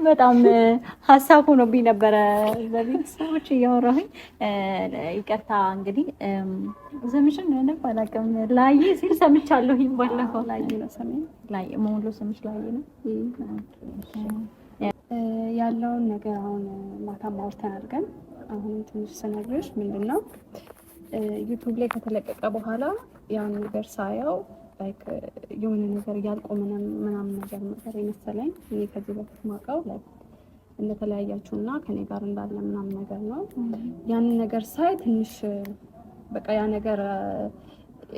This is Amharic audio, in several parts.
በጣም ሀሳብ ሆኖብኝ ነበረ በቤተሰቦች እያወራሁኝ። ይቅርታ እንግዲህ ስምሽን ምንም አላውቅም። ላይ ሲል ሰምቻለሁኝ። ባለፈው ላይ ነው ሰሜን ላይ ሙሉ ስምሽ ላይ ነው ያለውን ነገር አሁን ማታ ማውርተን አድርገን አሁን ትንሽ ስነግርሽ ምንድነው ዩቲዩብ ላይ ከተለቀቀ በኋላ ያን ነገር ሳየው ላይክ የሆነ ነገር ያልቆመ ምናምን ነገር የመሰለኝ እኔ ከዚህ በፊት ማውቀው ላይክ እንደተለያያችሁና ከኔ ጋር እንዳለ ምናምን ነገር ነው። ያን ነገር ሳይ ትንሽ በቃ ያ ነገር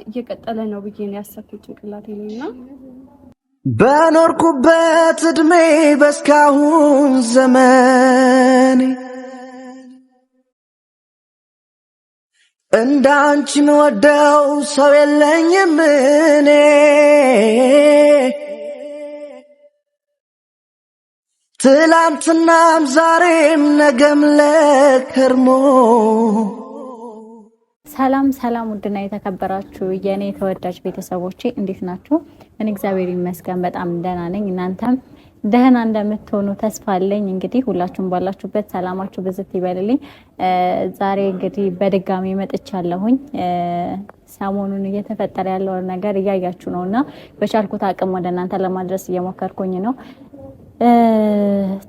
እየቀጠለ ነው ብዬ ነው ያሰብኩት ጭንቅላቴ ላይና በኖርኩበት እድሜ በስካሁን ዘመን እንዳንቺን ወደው ሰው የለኝም እኔ ትላንትናም ዛሬም ነገም ለከርሞ። ሰላም ውድና የተከበራችሁ የኔ ተወዳጅ ቤተሰቦቼ እንዴት ናችሁ? እኔ እግዚአብሔር ይመስገን በጣም ደህና ነኝ። እናንተም ደህና እንደምትሆኑ ተስፋ አለኝ። እንግዲህ ሁላችሁም ባላችሁበት ሰላማችሁ ብዝት ይበልልኝ። ዛሬ እንግዲህ በድጋሚ መጥቻለሁኝ። ሰሞኑን እየተፈጠረ ያለውን ነገር እያያችሁ ነውና በቻልኩት አቅም ወደ እናንተ ለማድረስ እየሞከርኩኝ ነው።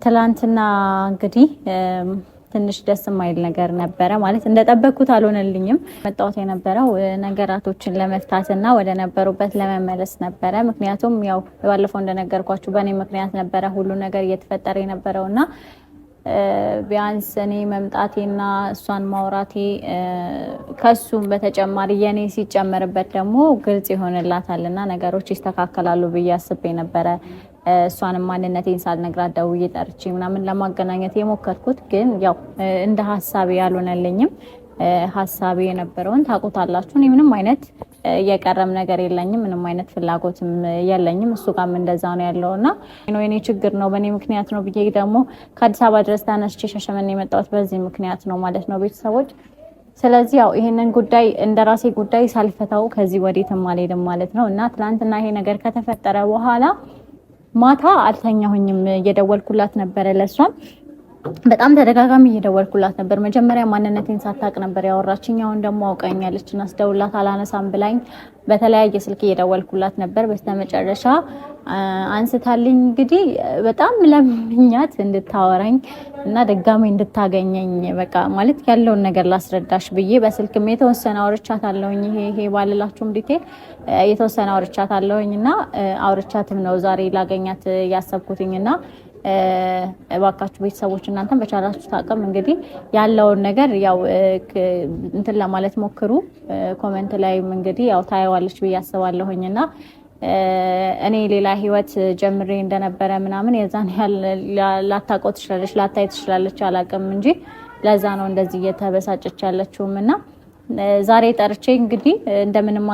ትላንትና እንግዲህ ትንሽ ደስ የማይል ነገር ነበረ። ማለት እንደጠበቅኩት አልሆነልኝም። መጣሁት የነበረው ነገራቶችን ለመፍታትና ወደ ነበሩበት ለመመለስ ነበረ። ምክንያቱም ያው ባለፈው እንደነገርኳችሁ በእኔ ምክንያት ነበረ ሁሉ ነገር እየተፈጠረ የነበረውና ቢያንስ እኔ መምጣቴና እሷን ማውራቴ ከሱም በተጨማሪ የኔ ሲጨመርበት ደግሞ ግልጽ ይሆንላታልና ነገሮች ይስተካከላሉ ብዬ አስቤ ነበረ። እሷንም ማንነቴን ሳልነግራት ደውዬ ጠርቼ ምናምን ለማገናኘት የሞከርኩት ግን ያው እንደ ሐሳቤ ያልሆነልኝም። ሐሳቤ የነበረውን ታውቁታላችሁ። እኔ ምንም አይነት የቀረም ነገር የለኝም፣ ምንም አይነት ፍላጎትም የለኝም። እሱ ጋርም እንደዛ ነው ያለውና ነው የኔ ችግር ነው በእኔ ምክንያት ነው ብዬ ደግሞ ከአዲስ አበባ ድረስ ተነስቼ ሻሸመኔ የመጣሁት በዚህ ምክንያት ነው ማለት ነው ቤተሰቦች። ስለዚህ ያው ይሄንን ጉዳይ እንደራሴ ጉዳይ ሳልፈታው ከዚህ ወዴትም አልሄድም ማለት ነው። እና ትናንትና ይሄ ነገር ከተፈጠረ በኋላ ማታ አልተኛሁኝም። እየደወልኩላት ነበረ ለሷም በጣም ተደጋጋሚ እየደወልኩላት ነበር። መጀመሪያ ማንነቴን ሳታቅ ነበር ያወራችኝ። አሁን ደግሞ አውቀኛለች እና ስደውላት አላነሳም ብላኝ በተለያየ ስልክ እየደወልኩላት ነበር። በስተመጨረሻ አንስታልኝ እንግዲህ በጣም ለምኛት እንድታወራኝ እና ድጋሜ እንድታገኘኝ በቃ ማለት ያለውን ነገር ላስረዳሽ ብዬ በስልክም የተወሰነ አውርቻታለሁኝ። ይሄ ባልላችሁም ዲቴል የተወሰነ አውርቻታለሁኝ እና አውርቻትም ነው ዛሬ ላገኛት ያሰብኩትኝና እባካችሁ ቤተሰቦች እናንተም በቻላችሁት አቅም እንግዲህ ያለውን ነገር ያው እንትን ለማለት ሞክሩ። ኮሜንት ላይም እንግዲህ ያው ታየዋለች ብዬ አስባለሁኝና እኔ ሌላ ህይወት ጀምሬ እንደነበረ ምናምን የዛን ላታውቀው ትችላለች፣ ላታይ ትችላለች፣ አላውቅም እንጂ ለዛ ነው እንደዚህ እየተበሳጨች ያለችውምና ዛሬ ጠርቼ እንግዲህ እንደምንም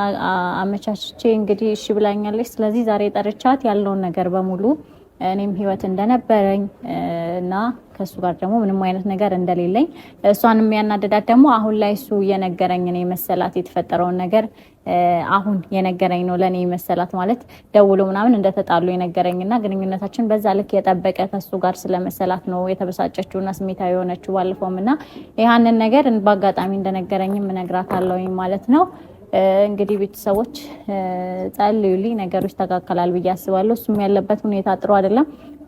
አመቻችቼ እንግዲህ እሺ ብላኛለች። ስለዚህ ዛሬ ጠርቻት ያለውን ነገር በሙሉ እኔም ህይወት እንደነበረኝ እና ከሱ ጋር ደግሞ ምንም አይነት ነገር እንደሌለኝ እሷንም ያናደዳት ደግሞ አሁን ላይ እሱ የነገረኝ ነው መሰላት የተፈጠረውን ነገር አሁን የነገረኝ ነው ለኔ መሰላት ማለት ደውሎ ምናምን እንደተጣሉ የነገረኝና ግንኙነታችን በዛ ልክ የጠበቀ ከሱ ጋር ስለመሰላት ነው የተበሳጨችውና ስሜታዊ የሆነችው ባለፈውምና ይሄንን ነገር በአጋጣሚ እንደነገረኝም እነግራታለሁኝ ማለት ነው። እንግዲህ ቤተሰቦች ጸልዩልኝ፣ ነገሮች ተካከላል ብዬ አስባለሁ። እሱም ያለበት ሁኔታ ጥሩ አይደለም።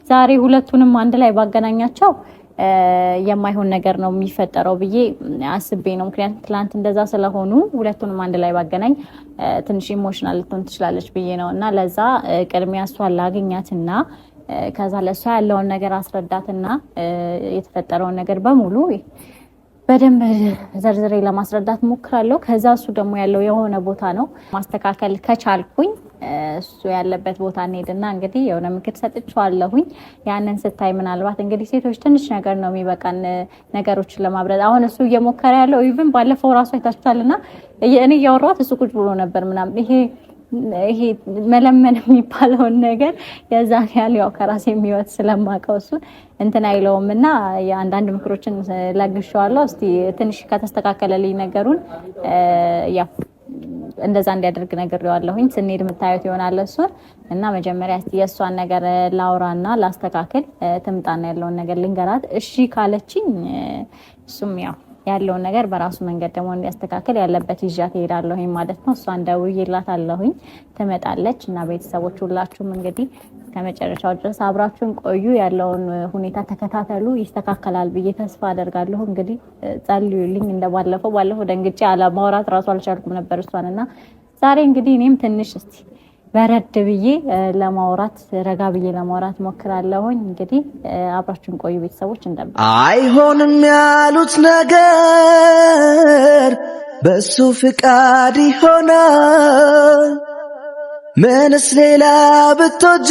ዛሬ ሁለቱንም አንድ ላይ ባገናኛቸው የማይሆን ነገር ነው የሚፈጠረው ብዬ አስቤ ነው። ምክንያቱም ትላንት እንደዛ ስለሆኑ ሁለቱንም አንድ ላይ ባገናኝ ትንሽ ኢሞሽናል ልትሆን ትችላለች ብዬ ነው እና ለዛ ቅድሚያ እሷን ላገኛትና ከዛ ለእሷ ያለውን ነገር አስረዳትና የተፈጠረውን ነገር በሙሉ በደንብ ዘርዝሬ ለማስረዳት ሞክራለሁ። ከዛ እሱ ደግሞ ያለው የሆነ ቦታ ነው ማስተካከል ከቻልኩኝ እሱ ያለበት ቦታ እንሄድና እንግዲህ የሆነ ምክር ሰጥቻለሁኝ። ያንን ስታይ ምናልባት እንግዲህ ሴቶች ትንሽ ነገር ነው የሚበቃን ነገሮችን ለማብረድ። አሁን እሱ እየሞከረ ያለው ኢቭን ባለፈው ራሱ አይታችኋልና እኔ እያወራሁት እሱ ቁጭ ብሎ ነበር ምናምን ይሄ መለመን የሚባለውን ነገር የዛን ያህል ያው ከራሴ የሚወት ስለማውቀው እሱ እንትን አይለውምና የአንዳንድ ምክሮችን ለግሻለሁ። እስቲ ትንሽ ከተስተካከለልኝ ነገሩን ያው እንደዛ እንዲያደርግ ነግሬዋለሁኝ። ስንሄድ የምታዩት ይሆናል እሱን እና መጀመሪያ እስቲ የእሷን ነገር ላውራና ላስተካክል ትምጣና ያለውን ነገር ልንገራት። እሺ ካለችኝ እሱም ያለውን ነገር በራሱ መንገድ ደግሞ እንዲያስተካክል ያለበት ይዣት እሄዳለሁኝ ማለት ነው። እሷን ደውዬላታለሁኝ ትመጣለች እና ቤተሰቦች ሁላችሁም እንግዲህ ከመጨረሻው ድረስ አብራችሁን ቆዩ። ያለውን ሁኔታ ተከታተሉ። ይስተካከላል ብዬ ተስፋ አደርጋለሁ። እንግዲህ ጸልዩልኝ። ባለፈው ደንግጬ ማውራት ራሱ አልቻልኩም ነበር እሷንና ዛሬ እንግዲህ እኔም ትንሽ እስቲ በረድ ብዬ ለማውራት ረጋ ብዬ ለማውራት ሞክራለሁኝ። እንግዲህ አብራችሁን ቆዩ ቤተሰቦች። አይሆንም ያሉት ነገር በሱ ፍቃድ ይሆናል። ምንስ ሌላ ብትወጂ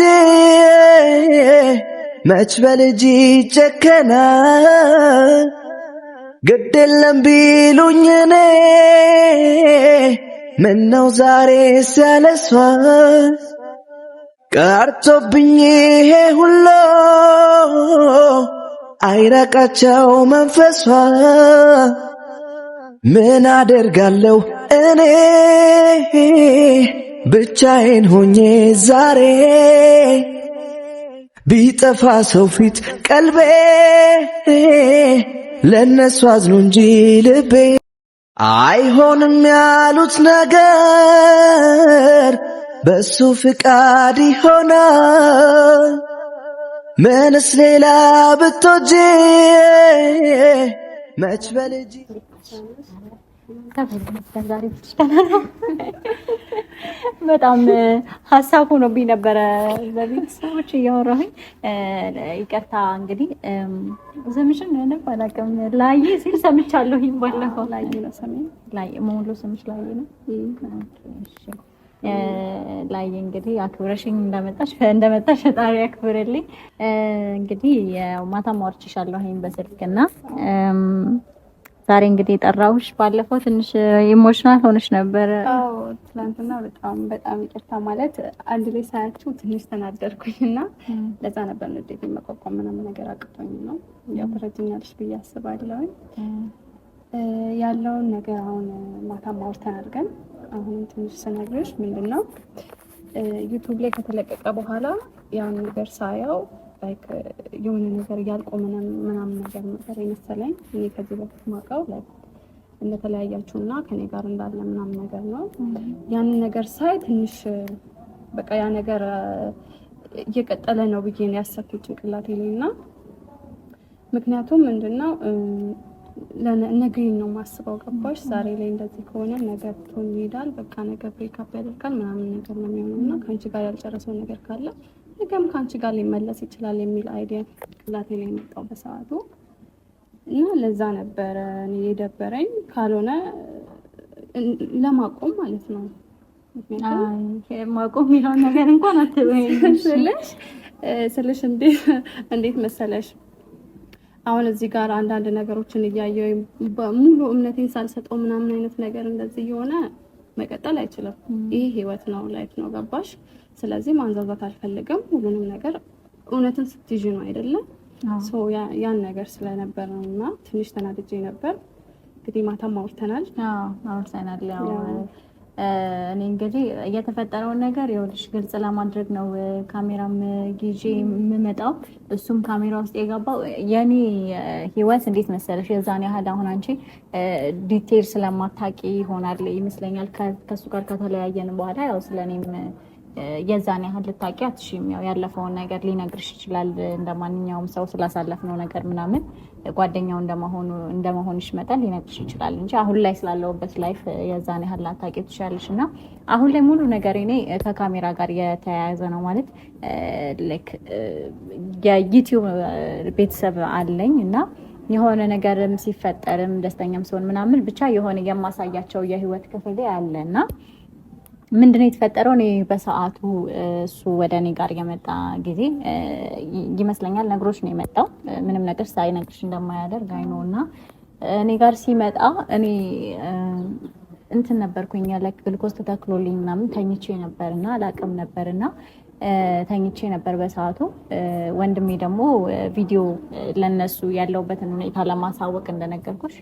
መች በልጅ ይጨከናል። ግድ የለም ቢሉኝ እኔ ምነው ዛሬ ሲያለሷ ቀርቶብኝ ይሄ ሁሉ አይራቃቸው መንፈሷ። ምን አደርጋለሁ እኔ ብቻዬን ሆኜ ዛሬ ቢጠፋ ሰው ፊት ቀልቤ ለነሱ አዝኖ እንጂ ልቤ። አይሆንም ያሉት ነገር በሱ ፍቃድ ይሆናል። ምንስ ሌላ ብትወጂ መች በልጅ በጣም ሀሳብ ሆኖብኝ ነበረ ለቤተሰቦች እያወራሁኝ። ይቅርታ እንግዲህ ስምሽን ምንም አላውቅም። ላይ ሲል ሰምቻለሁኝ ባለፈው። ላይ ነው ሰሜን ላይ ሙሉ ስምሽ ላይ ነው። እሺ ላይ እንግዲህ አክብረሽኝ እንደመጣሽ ፈጣሪ ያክብርልኝ። እንግዲህ ማታ ማውርችሻለሁኝ በስልክና ዛሬ እንግዲህ የጠራሁሽ ባለፈው ትንሽ ኢሞሽናል ሆነሽ ነበር። አዎ ትናንትና በጣም ይቅርታ ማለት አንድ ላይ ሳያችሁ ትንሽ ተናደርኩኝና ለዛ ነበር ንዴት መቋቋም ምናምን ነገር አቅቶኝ ነው። ያው ተረጅኛለሽ ብዬ አስባለሁኝ። ያለውን ነገር አሁን ማታ ማውርተን አድርገን አሁን ትንሽ ስነግርሽ ምንድነው ዩቲዩብ ላይ ከተለቀቀ በኋላ ያን ነገር ሳያው ላይክ የሆነ ነገር ያልቆመ ምናምን ነገር ነበር የመሰለኝ። እኔ ከዚህ በፊት ማውቀው ላይክ እንደተለያያችሁና ከኔ ጋር እንዳለ ምናምን ነገር ነው። ያንን ነገር ሳይ ትንሽ በቃ ያ ነገር እየቀጠለ ነው ብዬ ነው ያሰብኩት ጭንቅላቴ ላይና ምክንያቱም ምንድነው ነገን ነው ማስበው። ገባሽ? ዛሬ ላይ እንደዚህ ከሆነ ነገ ብትሆን ይሄዳል። በቃ ነገ ብሬክአፕ ያደርጋል ምናምን ነገር ነው የሚሆነውና ከአንቺ ጋር ያልጨረሰው ነገር ካለ ነገም ከአንቺ ጋር ሊመለስ ይችላል የሚል አይዲያ ጭንቅላቴ ላይ መጣው በሰዓቱ እና ለዛ ነበረ እኔ የደበረኝ። ካልሆነ ለማቆም ማለት ነው። ማቆም የሚለውን ነገር እንኳን አትበይኝ ስልሽ እንዴት መሰለሽ አሁን እዚህ ጋር አንዳንድ ነገሮችን እያየሁ በሙሉ እምነቴን ሳልሰጠው ምናምን አይነት ነገር እንደዚህ የሆነ መቀጠል አይችልም። ይሄ ህይወት ነው፣ ላይፍ ነው። ገባሽ? ስለዚህ ማንዛዛት አልፈልግም። ሁሉንም ነገር እውነትን ስትይዥ ነው አይደለም? ያን ነገር ስለነበር ነውና ትንሽ ተናድጄ ነበር። እንግዲህ ማታም አውርተናል። አውርተናል። ያው እኔ እንግዲህ እየተፈጠረውን ነገር ይኸውልሽ ግልጽ ለማድረግ ነው ካሜራም ጊዜ የምመጣው። እሱም ካሜራ ውስጥ የገባው የኔ ህይወት እንዴት መሰለሽ፣ የዛን ያህል አሁን አንቺ ዲቴል ስለማታውቂ ይሆናል ይመስለኛል። ከሱ ጋር ከተለያየን በኋላ ያው ስለኔም የዛን ያህል ልታውቂ አትሽም። ያው ያለፈውን ነገር ሊነግርሽ ይችላል እንደማንኛውም ሰው ስላሳለፍነው ነገር ምናምን ጓደኛው እንደመሆንሽ መጠን ሊነግርሽ ይችላል እንጂ አሁን ላይ ስላለውበት ላይፍ የዛን ያህል ላታውቂ ትችላለሽ። እና አሁን ላይ ሙሉ ነገር እኔ ከካሜራ ጋር የተያያዘ ነው ማለት ላይክ የዩቲዩብ ቤተሰብ አለኝ እና የሆነ ነገርም ሲፈጠርም ደስተኛም ሲሆን ምናምን ብቻ የሆነ የማሳያቸው የህይወት ክፍል አለና ምንድነው የተፈጠረው? እኔ በሰዓቱ እሱ ወደ እኔ ጋር የመጣ ጊዜ ይመስለኛል ነግሮች ነው የመጣው። ምንም ነገር ሳይነግርሽ እንደማያደርግ አይነው እና እኔ ጋር ሲመጣ እኔ እንትን ነበርኩኝ ያለ ግልኮስ ተተክሎልኝ ምናምን ተኝቼ ነበርና አላቅም ነበርና ተኝቼ ነበር በሰዓቱ። ወንድሜ ደግሞ ቪዲዮ ለነሱ ያለውበትን ሁኔታ ለማሳወቅ እንደነገርኩሽ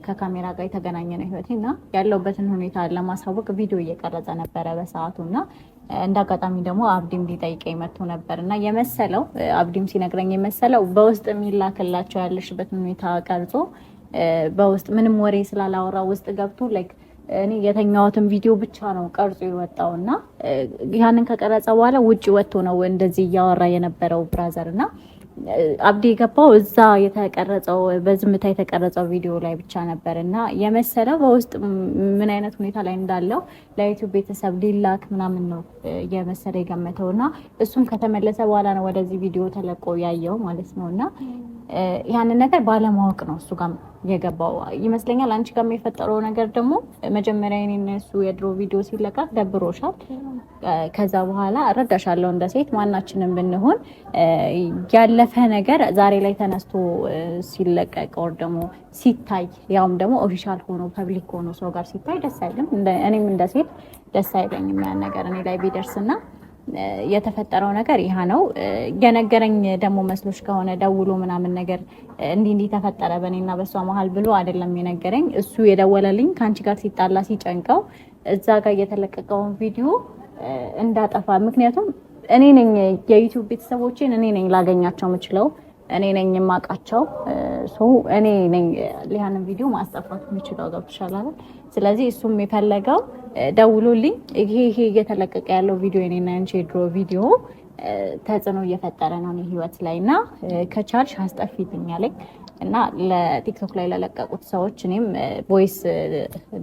ከካሜራ ጋር የተገናኘ ነው ህይወቴና ያለውበትን ሁኔታ ለማሳወቅ ቪዲዮ እየቀረጸ ነበረ በሰዓቱና እንዳጋጣሚ ደግሞ አብዲም ሊጠይቀኝ መጥቶ ነበርና የመሰለው አብዲም ሲነግረኝ የመሰለው በውስጥ የሚላክላቸው ያለሽበትን ሁኔታ ቀርጾ በውስጥ ምንም ወሬ ስላላወራ ውስጥ ገብቶ ላይክ እኔ የተኛሁትን ቪዲዮ ብቻ ነው ቀርጾ የወጣውና ያንን ከቀረጸ በኋላ ውጪ ወጥቶ ነው እንደዚህ እያወራ የነበረው ብራዘርና አብዲ የገባው እዛ የተቀረጸው በዝምታ የተቀረጸው ቪዲዮ ላይ ብቻ ነበርና የመሰለው በውስጥ ምን አይነት ሁኔታ ላይ እንዳለው ለዩቲዩብ ቤተሰብ ሊላክ ምናምን ነው የመሰለ የገመተውና እሱም ከተመለሰ በኋላ ነው ወደዚህ ቪዲዮ ተለቆ ያየው ማለት ነውና ያንን ነገር ባለማወቅ ነው እሱ ጋር የገባው ይመስለኛል። አንቺ ጋር የፈጠረው ነገር ደግሞ መጀመሪያ እኔና እሱ የድሮ ቪዲዮ ሲለቀቅ ደብሮሻል። ከዛ በኋላ እረዳሻለሁ እንደ ሴት ማናችንም ብንሆን ያለፈ ነገር ዛሬ ላይ ተነስቶ ሲለቀቅ ወር ደግሞ ሲታይ ያውም ደግሞ ኦፊሻል ሆኖ ፐብሊክ ሆኖ ሰው ጋር ሲታይ ደስ አይልም። እኔም እንደ ሴት ደስ አይለኝም ያን ነገር እኔ ላይ ቢደርስና የተፈጠረው ነገር ይሄ ነው። የነገረኝ ደግሞ መስሎሽ ከሆነ ደውሎ ምናምን ነገር እንዲህ ተፈጠረ በእኔና በሷ መሀል ብሎ አይደለም የነገረኝ። እሱ የደወለልኝ ካንቺ ጋር ሲጣላ ሲጨንቀው እዛ ጋር የተለቀቀውን ቪዲዮ እንዳጠፋ ምክንያቱም እኔ ነኝ የዩቲዩብ ቤተሰቦቼን እኔ ነኝ ላገኛቸው የምችለው እኔ ነኝ የማውቃቸው እኔ ነኝ ሊያንን ቪዲዮ ማስጠፋት የምችለው ገብቶሻል አይደል? ስለዚህ እሱም የፈለገው ደውሎልኝ ይሄ እየተለቀቀ ያለው ቪዲዮ እኔና አንቺ ድሮ ቪዲዮ ተጽዕኖ እየፈጠረ ነው እኔ ህይወት ላይና ከቻልሽ አስጠፊልኝ አለኝ እና ለቲክቶክ ላይ ለለቀቁት ሰዎች እኔም ቮይስ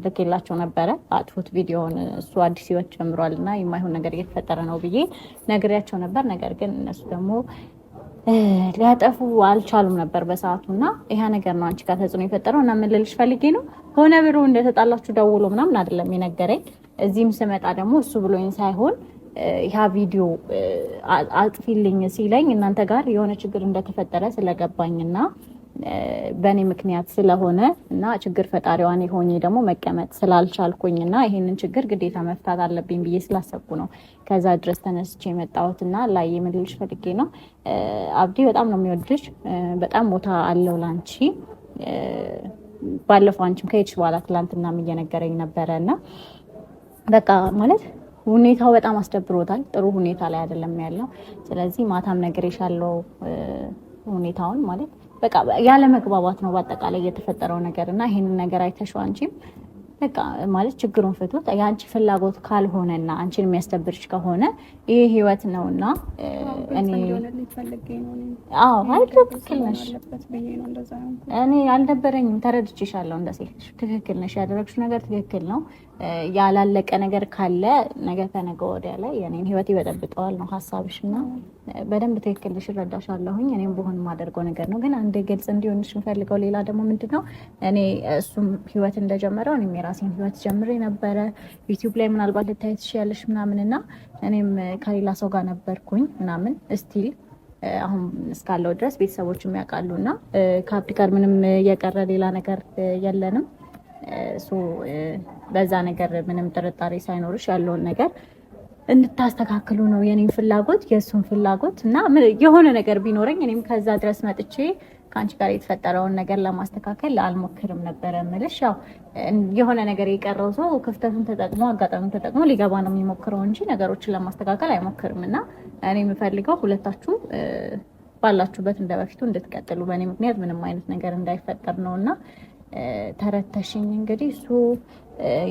ልኬላቸው ነበረ አጥፉት ቪዲዮውን እሱ አዲስ ህይወት ጀምሯልና የማይሆን ነገር እየተፈጠረ ነው ብዬ ነግሬያቸው ነበር። ነገር ግን እነሱ ደግሞ ሊያጠፉ አልቻሉም ነበር በሰዓቱና ይሄ ነገር ነው አንቺ ጋር ተጽዕኖ የፈጠረው እና ምን ልልሽ ፈልጌ ነው ሆነ ብሎ እንደተጣላችሁ ደውሎ ምናምን አይደለም የነገረኝ። እዚህም ስመጣ ደግሞ እሱ ብሎኝ ሳይሆን ያ ቪዲዮ አጥፊልኝ ሲለኝ እናንተ ጋር የሆነ ችግር እንደተፈጠረ ስለገባኝና በእኔ ምክንያት ስለሆነ እና ችግር ፈጣሪዋን ሆኜ ደግሞ መቀመጥ ስላልቻልኩኝና ይሄንን ችግር ግዴታ መፍታት አለብኝ ብዬ ስላሰብኩ ነው ከዛ ድረስ ተነስቼ የመጣሁትና ላይ የምልልሽ ፈልጌ ነው። አብዲ በጣም ነው የሚወድሽ፣ በጣም ቦታ አለው ላንቺ። ባለፈው አንቺም ከሄድሽ በኋላ ትላንትና እየነገረኝ ነበረና በቃ ማለት ሁኔታው በጣም አስደብሮታል። ጥሩ ሁኔታ ላይ አይደለም ያለው። ስለዚህ ማታም ነግሬሻለሁ ሁኔታውን ማለት በቃ ያለ መግባባት ነው በአጠቃላይ የተፈጠረው ነገር እና ይሄንን ነገር አይተሽው አንቺም በቃ ማለት ችግሩን ፍቱት። የአንቺ ፍላጎት ካልሆነና አንቺን የሚያስደብርሽ ከሆነ ይሄ ህይወት ነውና እኔ አልደበረኝም፣ ተረድቼሻለሁ። እንደ ሴት ትክክል ነሽ፣ ያደረግሽው ነገር ትክክል ነው። ያላለቀ ነገር ካለ ነገ ከነገ ወዲያ ላይ የኔን ህይወት ይበጠብጠዋል ነው ሀሳብሽና በደንብ ትክክል ነሽ፣ እረዳሻለሁኝ። እኔም በሆን የማደርገው ነገር ነው። ግን አንድ ግልጽ እንዲሆንሽ የምፈልገው ሌላ ደግሞ ምንድነው እኔ እሱም ህይወት እንደጀመረው እኔም የራሴን ህይወት ጀምሬ ነበረ። ዩቲዩብ ላይ ምናልባት ልታይ ትችያለሽ ምናምንና እኔም ከሌላ ሰው ጋር ነበርኩኝ ምናምን ስቲል አሁን እስካለው ድረስ ቤተሰቦች የሚያውቃሉና ከአብዲ ጋር ምንም የቀረ ሌላ ነገር የለንም። በዛ ነገር ምንም ጥርጣሬ ሳይኖርሽ ያለውን ነገር እንድታስተካክሉ ነው የኔን ፍላጎት የእሱን ፍላጎት እና የሆነ ነገር ቢኖረኝ እኔም ከዛ ድረስ መጥቼ ከአንቺ ጋር የተፈጠረውን ነገር ለማስተካከል አልሞክርም ነበረ የምልሽ። ያው የሆነ ነገር የቀረው ሰው ክፍተቱን ተጠቅሞ አጋጣሚውን ተጠቅሞ ሊገባ ነው የሚሞክረው እንጂ ነገሮችን ለማስተካከል አይሞክርም። እና እኔ የምፈልገው ሁለታችሁ ባላችሁበት እንደበፊቱ እንድትቀጥሉ በእኔ ምክንያት ምንም አይነት ነገር እንዳይፈጠር ነው እና ተረተሽኝ። እንግዲህ እሱ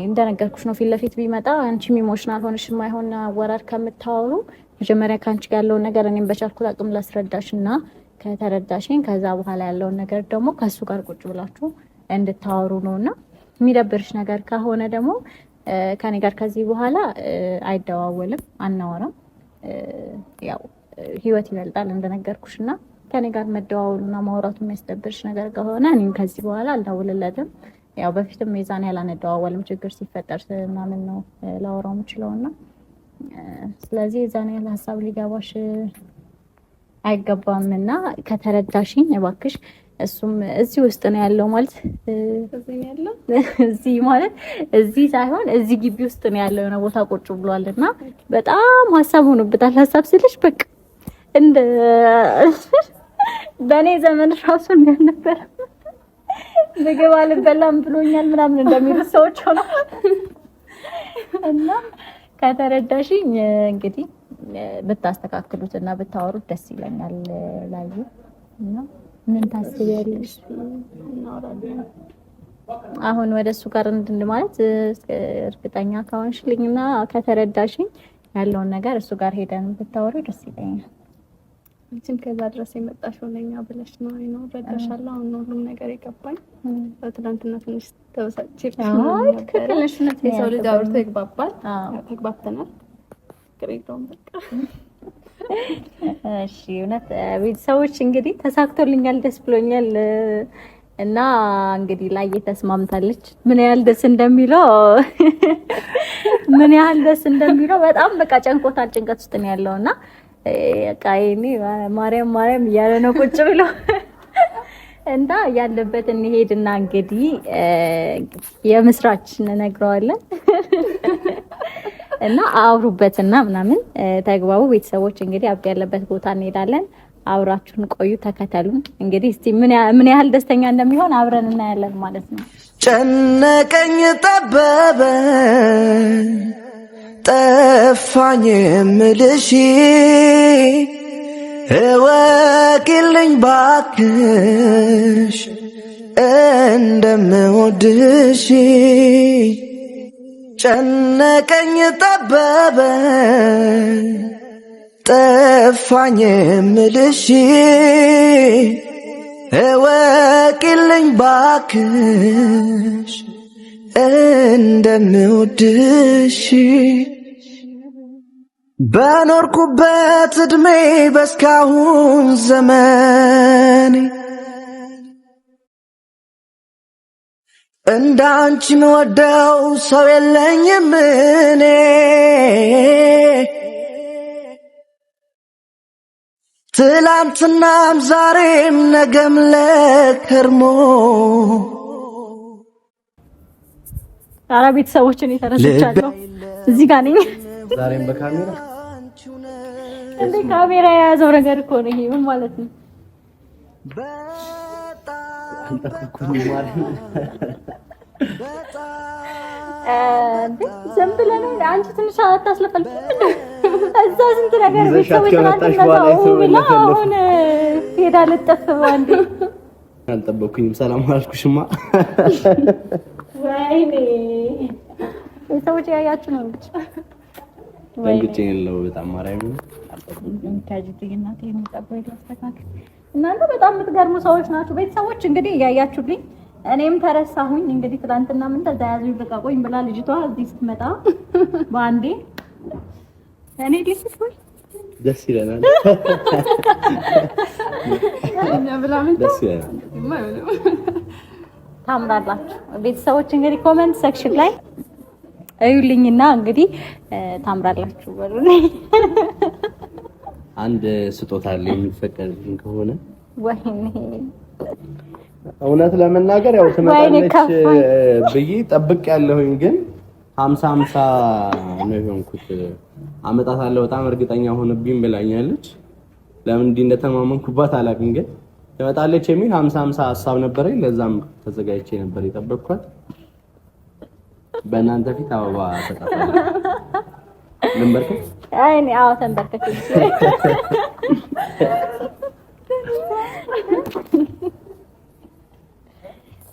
እንደነገርኩሽ ነው። ፊት ለፊት ቢመጣ አንቺም ኢሞሽናል ሆነሽ የማይሆን አወራር ከምታወሩ መጀመሪያ ከአንቺ ጋር ያለውን ነገር እኔም በቻልኩት አቅም ላስረዳሽ እና ከተረዳሽኝ ከዛ በኋላ ያለውን ነገር ደግሞ ከእሱ ጋር ቁጭ ብላችሁ እንድታወሩ ነው እና የሚደብርሽ ነገር ከሆነ ደግሞ ከኔ ጋር ከዚህ በኋላ አይደዋወልም፣ አናወራም። ያው ህይወት ይበልጣል እንደነገርኩሽ እና ከኔ ጋር መደዋወሉና ማውራቱ የሚያስደብርሽ ነገር ከሆነ እኔም ከዚህ በኋላ አልደውልለትም። ያው በፊትም የዛን ያህል አንደዋወልም፣ ችግር ሲፈጠር ምናምን ነው ላወራው የምችለውና ስለዚህ የዛን ያህል ሀሳብ ሊገባሽ አይገባም እና ከተረዳሽኝ እባክሽ። እሱም እዚህ ውስጥ ነው ያለው ማለት እዚህ ማለት እዚህ ሳይሆን እዚህ ግቢ ውስጥ ነው ያለው የሆነ ቦታ ቁጭ ብሏልና በጣም ሀሳብ ሆኖበታል። ሀሳብ ስልሽ በቃ እንደ በኔ ዘመን ራሱ እንደነበረ ምግብ አልበላም ብሎኛል ምናምን እንደሚሉ ሰዎች ሆነ እና ከተረዳሽኝ እንግዲህ ብታስተካክሉትና ብታወሩት ደስ ይለኛል። ላዩ እና ምን ታስቢያለሽ? አሁን ወደሱ ጋር እንድን ማለት እርግጠኛ ከሆንሽልኝና ከተረዳሽኝ ያለውን ነገር እሱ ጋር ሄደን ብታወሩ ደስ ይለኛል። አንቺም ከዛ ድረስ የመጣሽው ለኛ ብለሽ ነው። አይኖ ረዳሻለሁ። አሁን ሁሉም ነገር የገባኝ ትናንትና ትንሽ ተበሳጭቼ ትክክለሽነት የሰው ልጅ አውርቶ ይግባባል። ተግባብተናል። ግሬዶም በቃ እሺ። እውነት ቤተሰቦች እንግዲህ ተሳክቶልኛል፣ ደስ ብሎኛል እና እንግዲህ ላይ ተስማምታለች። ምን ያህል ደስ እንደሚለው በጣም በቃ ጨንቆታል። ጭንቀት ውስጥ ነው ያለውና ቃይኒ ማርያም እያለ ነው ቁጭ ብሎ እና ያለበት እንሄድና እንግዲህ የምስራች እንነግረዋለን እና አውሩበትና ምናምን ተግባቡ። ቤተሰቦች እንግዲህ አብድ ያለበት ቦታ እንሄዳለን። አብራችሁን ቆዩ፣ ተከተሉን። እንግዲህ እስቲ ምን ያህል ደስተኛ እንደሚሆን አብረን እናያለን ማለት ነው። ጨነቀኝ ጠበበኝ ጠፋኝ የምልሽ እወቂልኝ ባክሽ እንደምወድሽ ጨነቀኝ ጠበበኝ ጠፋኝ የምልሽ እወቂልኝ ባክሽ እንደምወድሽ በኖርኩበት እድሜ በስካሁን ዘመን እንዳንቺ ምወደው ሰው የለኝም እኔ ትላንትናም ዛሬም ነገም ለከርሞ አራ ቤተሰቦችን የተረስቻለሁ። እዚህ ጋር ነኝ። ዛሬም በካሜራ እንዴ ካሜራ የያዘው ነገር እኮ ነው ይሄ። ምን ማለት ነው? ዝም ብለህ ነው አንቺ ትንሽ አታስለፈልፍ። እዛ ስንት ነገር ቤተሰቦች ተናግረው አሁን ሄዳ ልጠፍ ባንዴ አልጠበኩኝም። ሰላም አልኩሽማ። ወይኔ ቤተሰቦች ያያችሁ ነው እንጂ ወንግጭ የለው በጣም ማርያም ነው። እናቴ የምጠበቅ ያስተካክል። እናንተ በጣም የምትገርሙ ሰዎች ናችሁ። ቤተሰቦች እንግዲህ እያያችሁልኝ እኔም ተረሳሁኝ። እንግዲህ ትናንትና ምን ተዛያዙኝ ልቀቁኝ ብላ ልጅቷ እዚህ ስትመጣ ባንዴ እኔ ደስ ይለናል። ደስ ይለናል። ታምራላችሁ ቤተሰቦች። እንግዲህ ኮሜንት ሴክሽን ላይ እዩልኝና እንግዲህ ታምራላችሁ በሉልኝ። አንድ ስጦታ አለ የሚፈቀድልኝ ከሆነ። ወይኔ እውነት ለመናገር ያው ትመጣለች ብዬ ጠብቅ ያለሁኝ ግን 50 ነው የሆንኩት። አመጣታለሁ በጣም እርግጠኛ ሆነብኝ ብላኛለች። ለምን እንዲህ እንደተማመንኩባት አላውቅም፣ ግን ትመጣለች የሚል 50 ሐሳብ ነበረኝ። ለዛም ተዘጋጅቼ ነበር የጠበቅኳት። በእናንተ ፊት አበባ ተጣጣለ። ልንበርከክ አይኔ አዎ ተንበርከክ።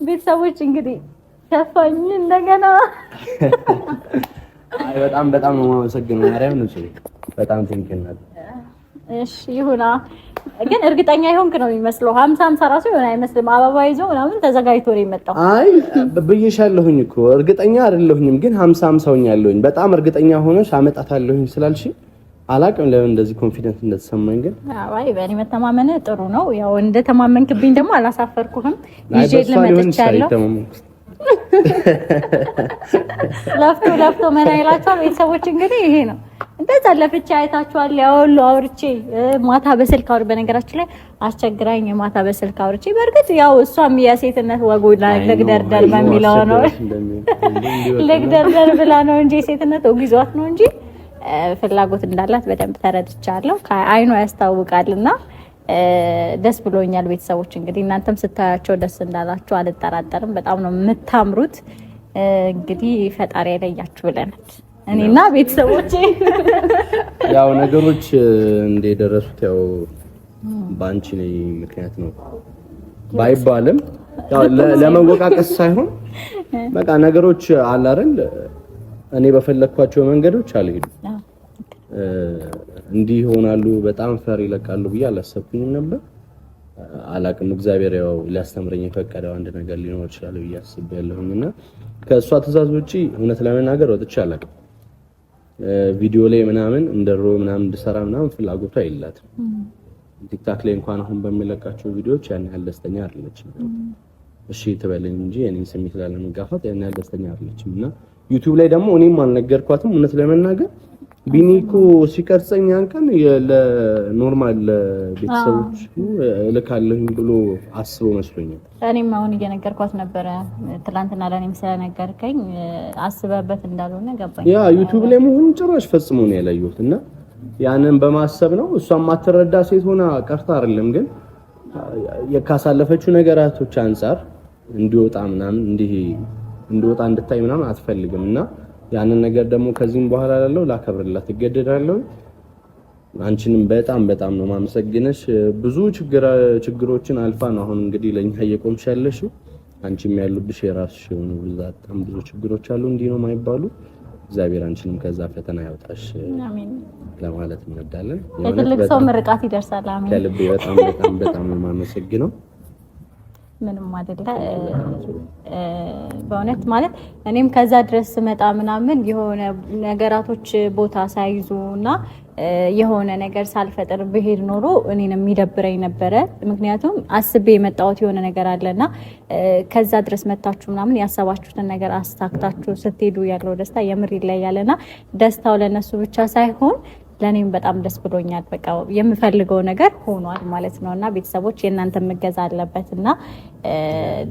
ቤተሰቦች እንግዲህ ከፋኝ እንደገና። አይ በጣም ነው የማመሰግነው። ማርያም ነው በጣም ትንክናል። እሺ ይሁና፣ ግን እርግጠኛ ይሆንክ ነው የሚመስለው። 50 ራሱ ይሆን አይመስልም። አበባ ይዞ ምናምን ተዘጋጅቶ ነው የመጣው። አይ ብዬሻለሁኝ እኮ እርግጠኛ አይደለሁኝም፣ ግን 50 ሆኛለሁኝ። በጣም እርግጠኛ ሆነሽ አመጣታለሁኝ ስላልሽ አላውቅም ለምን እንደዚህ ኮንፊደንስ እንደተሰማኝ። ግን አይ በእኔ መተማመን ጥሩ ነው። ያው እንደተማመንክብኝ ደግሞ አላሳፈርኩህም። ይዤ ለመጥቻለሁ። ለፍቶ ምን አይላችኋል ቤተሰቦች። እንግዲህ ይሄ ነው እንደዛ ለፍቼ አይታችኋል። ያው ሁሉ አውርቼ ማታ በስልክ በነገራችን ላይ አስቸግራኝ ማታ በስልክ አውርቼ፣ በእርግጥ ያው እሷም የሴትነት ወጉላ ለግደርደር በሚለው ነው ለግደርደር ብላ ነው እንጂ ሴትነት ወግዟት ነው እንጂ ፍላጎት እንዳላት በደንብ ተረድቻለሁ። አይኗ ያስታውቃልና ደስ ብሎኛል። ቤተሰቦች እንግዲህ እናንተም ስታያቸው ደስ እንዳላችሁ አልጠራጠርም። በጣም ነው የምታምሩት። እንግዲህ ፈጣሪ ያለያችሁ ብለናል እኔና ቤተሰቦቼ። ያው ነገሮች እንደደረሱት ያው ባንቺ ነኝ ምክንያት ነው ባይባልም ያው ለመወቃቀስ ሳይሆን በቃ ነገሮች አለ አይደል እኔ በፈለኳቸው መንገዶች አልሄድም። እንዲህ ይሆናሉ በጣም ፈር ይለቃሉ ብዬ አላሰብኩኝም ነበር። አላቅም እግዚአብሔር ያው ሊያስተምረኝ የፈቀደው አንድ ነገር ሊኖር ይችላል ብዬ አስቤያለሁኝና ከእሷ ትዕዛዝ ውጪ እውነት ለመናገር ወጥቼ አላቅም። ቪዲዮ ላይ ምናምን እንደሮ ምናምን እንድሰራ ምናምን ፍላጎቱ አይላትም። ቲክታክ ላይ እንኳን አሁን በሚለቃቸው ቪዲዮዎች ያን ያህል ደስተኛ አይደለችም። እሺ ትበለኝ እንጂ እኔ ስሜት ላለመጋፋት ያን ያህል ደስተኛ አይደለችም። እና ዩቲዩብ ላይ ደግሞ እኔም አልነገርኳትም እውነት ለመናገር ቢኒኮ ሲቀርጸኝ አንቀን ለኖርማል ቤተሰቦች ልካለኝ ብሎ አስቦ መስሎኛል። እኔም አሁን እየነገርኳት ነበረ ትላንትና ለኔም ስለነገርከኝ አስበበት እንዳልሆነ ገባኝ። ያ ዩቲዩብ ላይ መሆኑን ጭራሽ ፈጽሞ ነው ያላየሁት እና ያንን በማሰብ ነው እሷም ማትረዳ ሴት ሆና ቀርታ አይደለም ግን የካሳለፈችው ነገራቶች አንፃር እንዲወጣ ምናምን እንዲወጣ እንድታይ ምናምን አትፈልግምና ያንን ነገር ደግሞ ከዚህም በኋላ ያለው ላከብርላት እገደዳለሁ። አንቺንም በጣም ነው ማመሰግነሽ። ብዙ ችግሮችን አልፋ ነው አሁን እንግዲህ ለኛ እየቆምሽ ያለሽው። አንቺም ያሉብሽ የራስሽ የሆኑ በጣም ብዙ ችግሮች አሉ እንዲህ ነው የማይባሉ። እግዚአብሔር አንቺንም ከዛ ፈተና ያውጣሽ አሜን ለማለት እንወዳለን። የትልቅ ሰው ምርቃት ይደርሳል። አሜን። ከልቤ በጣም ነው ማመሰግነው። ምንም አይደለም በእውነት ማለት እኔም ከዛ ድረስ ስመጣ ምናምን የሆነ ነገራቶች ቦታ ሳይዙና የሆነ ነገር ሳልፈጥር ብሄድ ኖሮ እኔንም የሚደብረኝ ነበረ። ምክንያቱም አስቤ የመጣሁት የሆነ ነገር አለና ከዛ ድረስ መታችሁ ምናምን ያሰባችሁትን ነገር አስታክታችሁ ስትሄዱ ያለው ደስታ የምር ይለያልና ደስታው ለነሱ ብቻ ሳይሆን ለኔም በጣም ደስ ብሎኛል። በቃ የምፈልገው ነገር ሆኗል ማለት ነውና ቤተሰቦች የእናንተ መገዛ አለበትና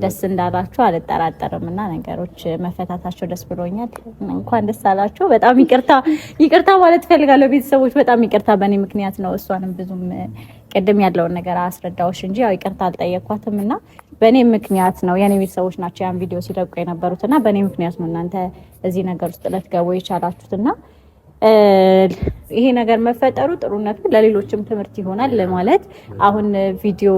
ደስ እንዳላችሁ አልጠራጠርምና ነገሮች መፈታታቸው ደስ ብሎኛል። እንኳን ደስ አላችሁ። በጣም ይቅርታ ማለት ፈልጋለሁ ቤተሰቦች፣ በጣም ይቅርታ በእኔ ምክንያት ነው። እሷንም ብዙም ቅድም ያለውን ነገር አስረዳውሽ እንጂ ያው ይቅርታ አልጠየኳትምና በእኔ ምክንያት ነው። የኔ ቤተሰቦች ናቸው ያን ቪዲዮ ሲለቁ የነበሩትና በእኔ ምክንያት ነው እናንተ እዚህ ነገር ውስጥ ልትገቡ የቻላችሁትና ይሄ ነገር መፈጠሩ ጥሩነቱ ለሌሎችም ትምህርት ይሆናል ማለት አሁን ቪዲዮ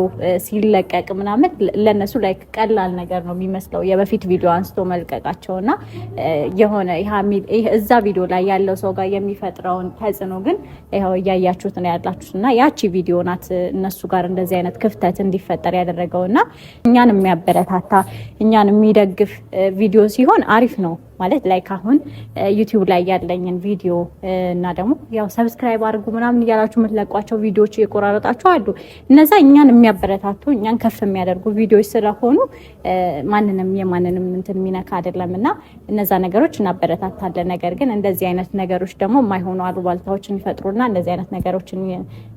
ሲለቀቅ ምናምን ለነሱ ላይክ ቀላል ነገር ነው የሚመስለው የበፊት ቪዲዮ አንስቶ መልቀቃቸውና የሆነ እዛ ቪዲዮ ላይ ያለው ሰው ጋር የሚፈጥረውን ተጽዕኖ ግን ይሄው እያያችሁት ነው ያላችሁትና ያቺ ቪዲዮ ናት እነሱ ጋር እንደዚህ አይነት ክፍተት እንዲፈጠር ያደረገውና እኛን የሚያበረታታ እኛን የሚደግፍ ቪዲዮ ሲሆን አሪፍ ነው ማለት ላይክ አሁን ዩቲዩብ ላይ ያለኝን ቪዲዮ እና ደግሞ ያው ሰብስክራይብ አድርጉ ምናምን እያላችሁ የምትለቋቸው ቪዲዮዎች እየቆራረጣችሁ አሉ። እነዛ እኛን የሚያበረታቱ እኛን ከፍ የሚያደርጉ ቪዲዮዎች ስለሆኑ ማንንም የማንንም እንትን የሚነካ አይደለምና እነዛ ነገሮች እናበረታታለን። ነገር ግን እንደዚህ አይነት ነገሮች ደግሞ የማይሆኑ አሉባልታዎችን ይፈጥሩና እንደዚህ አይነት ነገሮችን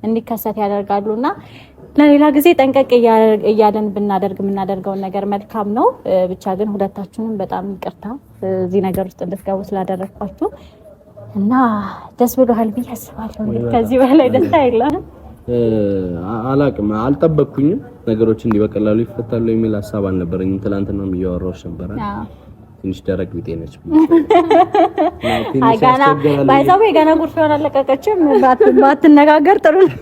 እንዲከሰት ያደርጋሉና ለሌላ ጊዜ ጠንቀቅ እያለን ብናደርግ የምናደርገውን ነገር መልካም ነው። ብቻ ግን ሁለታችሁንም በጣም ይቅርታ እዚህ ነገር ውስጥ እንድትገቡ ስላደረግኳችሁ እና ደስ ብሎሃል ብዬ አስባለሁ። ከዚህ በላይ ደስታ የለም። አላቅም አልጠበቅኩኝም ነገሮች እንዲህ በቀላሉ ይፈታሉ የሚል ሀሳብ አልነበረኝም። ትናንትና እያወራሁሽ ነበር። ትንሽ ደረቅ ቢጤ ነች አይጋና ባይዛው የጋና ጉርፊያውን አለቀቀችም። ባትነጋገር ጥሩ ነው።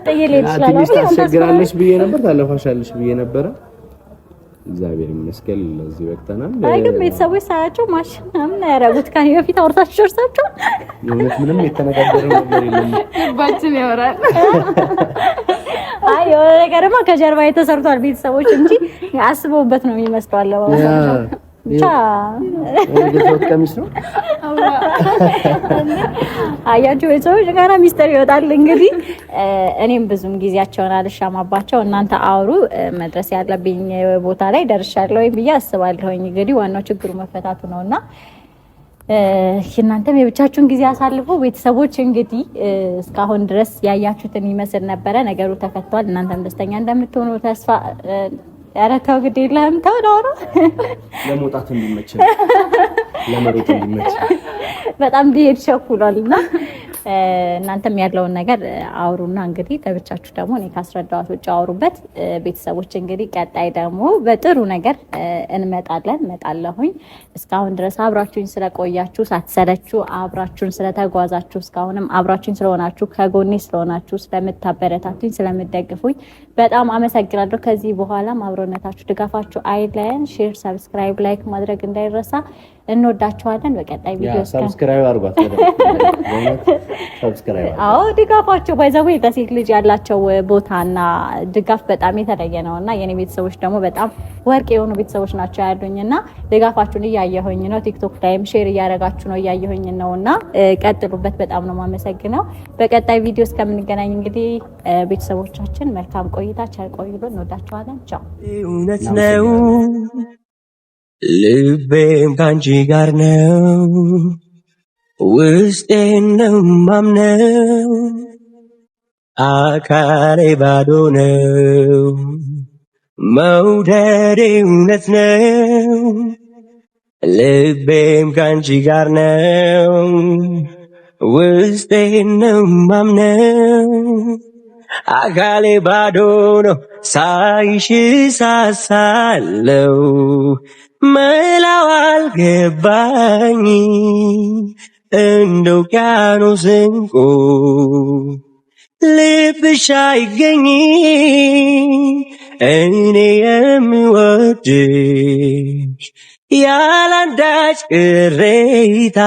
ጥይል ይችላል። ትንሽ ታስቸግራለች ብዬ ነበር፣ ታለፋሻለች ብዬ ነበር። እግዚአብሔር ይመስገን ለዚህ ወቅተናል። አይ ግን ቤተሰቦች ሳያቸው ማሽናም ነው ያረጉት። ካኔ በፊት አውርታችሁ እርሳችሁ ምንም የተነጋገረው ነገር የለም። ልባችን ያወራል። አይ የሆነ ነገርማ ከጀርባ የተሰርቷል ቤተሰቦች እንጂ አስበውበት ነው የሚመስለው። አለባበሳቸው ብቻ ቀሚስ ነው አያችሁ ቤተሰቦች ጋራ ሚስጥር ይወጣል። እንግዲህ እኔም ብዙም ጊዜያቸውን አልሻማባቸው። እናንተ አውሩ፣ መድረስ ያለብኝ ቦታ ላይ ደርሻለሁ ብዬ አስባለሁኝ። እንግዲህ ዋናው ችግሩ መፈታቱ ነውና እናንተም የብቻችሁን ጊዜ አሳልፉ። ቤተሰቦች እንግዲህ እስካሁን ድረስ ያያችሁትን ይመስል ነበረ። ነገሩ ተፈቷል። እናንተም ደስተኛ እንደምትሆኑ ተስፋ ያረታው ግዴ ለምን ተወራራ ለሞጣት እንዲመች ለመሮጥ እንዲመች በጣም ዲሄድ ሸኩሏልና እናንተም ያለውን ነገር አውሩና እንግዲህ ለብቻችሁ ደግሞ እኔ ካስረዳኋት ውጭ አውሩበት። ቤተሰቦች እንግዲህ ቀጣይ ደግሞ በጥሩ ነገር እመጣለሁኝ። እስካሁን ድረስ አብራችሁኝ ስለቆያችሁ ሳትሰለችሁ አብራችሁን ስለተጓዛችሁ እስካሁንም አብራችሁኝ ስለሆናችሁ ከጎኔ ስለሆናችሁ ስለምታበረታቱኝ ስለምትደግፉኝ በጣም አመሰግናለሁ። ከዚህ በኋላም አብሮነታችሁ ድጋፋችሁ አይለየን። ሼር፣ ሰብስክራይብ፣ ላይክ ማድረግ እንዳይረሳ። እንወዳችኋለን። በቀጣይ ቪዲዮ ሰብስክራይብ አድርጓት። ሰብስክራይብ አዎ፣ ድጋፋቸው ባይዘው ለሴት ልጅ ያላቸው ቦታና ድጋፍ በጣም የተለየ ነውና የኔ ቤተሰቦች ደግሞ በጣም ወርቅ የሆኑ ቤተሰቦች ናቸው ያሉኝና ድጋፋችሁን እያየሁኝ ነው። ቲክቶክ ላይም ሼር እያደረጋችሁ ነው እያየሁኝ ነውና ቀጥሉበት። በጣም ነው የማመሰግነው። በቀጣይ ቪዲዮ እስከምንገናኝ እንግዲህ ቤተሰቦቻችን መልካም ቆይታ፣ ቸር ቆዩልን። እንወዳችኋለን። ቻው። እውነት ነው ልቤም ካንቺ ጋር ነው፣ ውስጤን ነው ማምነው፣ አካሌ ባዶ ነው። መውደዴ እውነት ነው፣ ልቤም ካንቺ ጋር ነው፣ ውስጤን ነው ማምነው፣ አካሌ ባዶ ነው። ሳይሽ ሳሳለው መላው አልገባኝ እንደ ውቅያኖስ እንቁ ልብሽ አይገኝ እኔ የምወድሽ ያላንዳች ቅሬታ